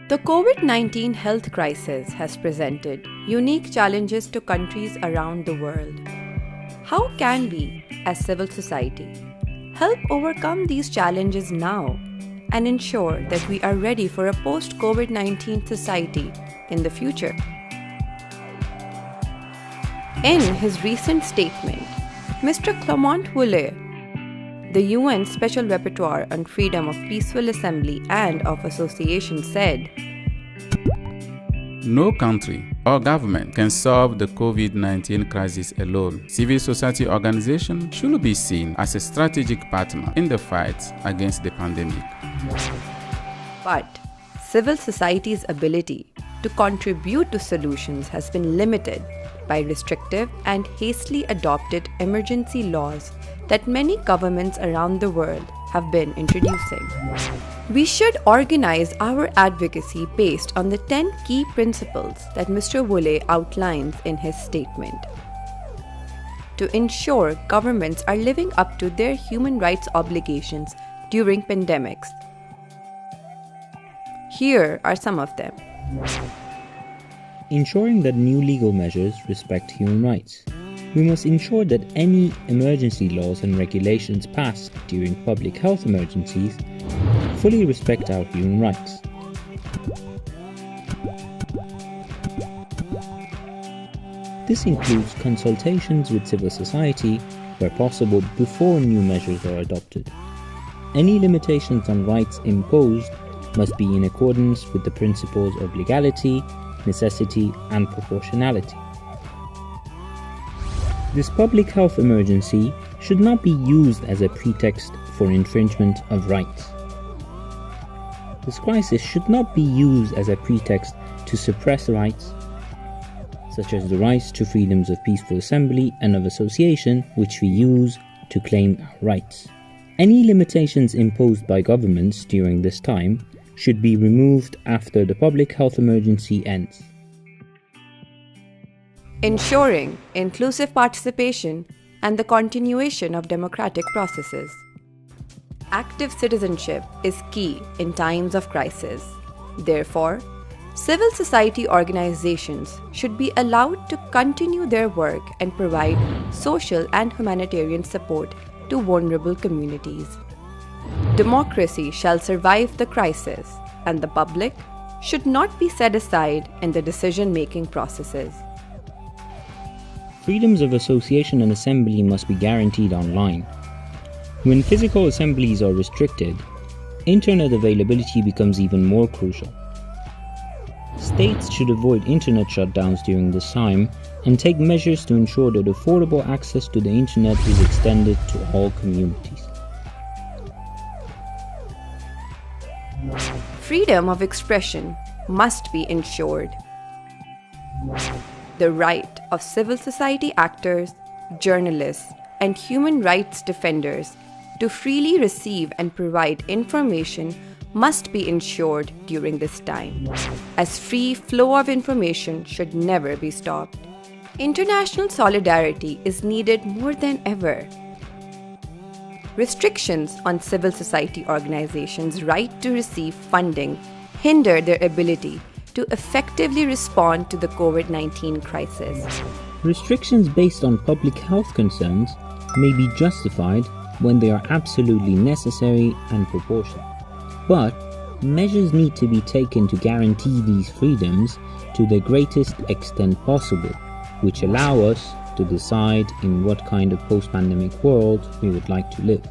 The COVID-19 health crisis has presented unique challenges to countries around the world. How can we, as civil society, help overcome these challenges now and ensure that we are ready for a post-COVID-19 society in the future? In his recent statement, Mr. Clement Voulet, the UN Special Rapporteur on Freedom of Peaceful Assembly and of Association, said, "No country or government can solve the COVID-19 crisis alone. Civil society organizations should be seen as a strategic partner in the fight against the pandemic." But civil society's ability to contribute to solutions has been limited by restrictive and hastily adopted emergency laws that many governments around the world have been introducing. We should organize our advocacy based on the 10 key principles that Mr. Voulet outlines in his statement. To ensure governments are living up to their human rights obligations during pandemics. Here are some of them. Ensuring that new legal measures respect human rights. We must ensure that any emergency laws and regulations passed during public health emergencies fully respect our human rights. This includes consultations with civil society, where possible, before new measures are adopted. Any limitations on rights imposed must be in accordance with the principles of legality, necessity, and proportionality. This public health emergency should not be used as a pretext for infringement of rights. This crisis should not be used as a pretext to suppress rights, such as the rights to freedoms of peaceful assembly and of association, which we use to claim our rights. Any limitations imposed by governments during this time should be removed after the public health emergency ends. Ensuring inclusive participation and the continuation of democratic processes. Active citizenship is key in times of crisis. Therefore, civil society organizations should be allowed to continue their work and provide social and humanitarian support to vulnerable communities. Democracy shall survive the crisis, and the public should not be set aside in the decision-making processes. Freedoms of association and assembly must be guaranteed online. When physical assemblies are restricted, internet availability becomes even more crucial. States should avoid internet shutdowns during this time and take measures to ensure that affordable access to the internet is extended to all communities. Freedom of expression must be ensured. The right of civil society actors, journalists, and human rights defenders to freely receive and provide information must be ensured during this time, as free flow of information should never be stopped. International solidarity is needed more than ever. Restrictions on civil society organizations' right to receive funding hinder their ability to effectively respond to the COVID-19 crisis. Restrictions based on public health concerns may be justified when they are absolutely necessary and proportionate. But measures need to be taken to guarantee these freedoms to the greatest extent possible, which allow us to decide in what kind of post-pandemic world we would like to live.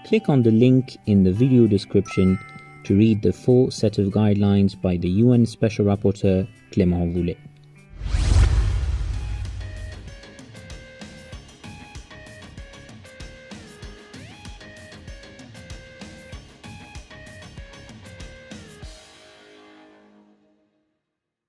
Click on the link in the video description to read the full set of guidelines by the UN Special Rapporteur Clement Voulet.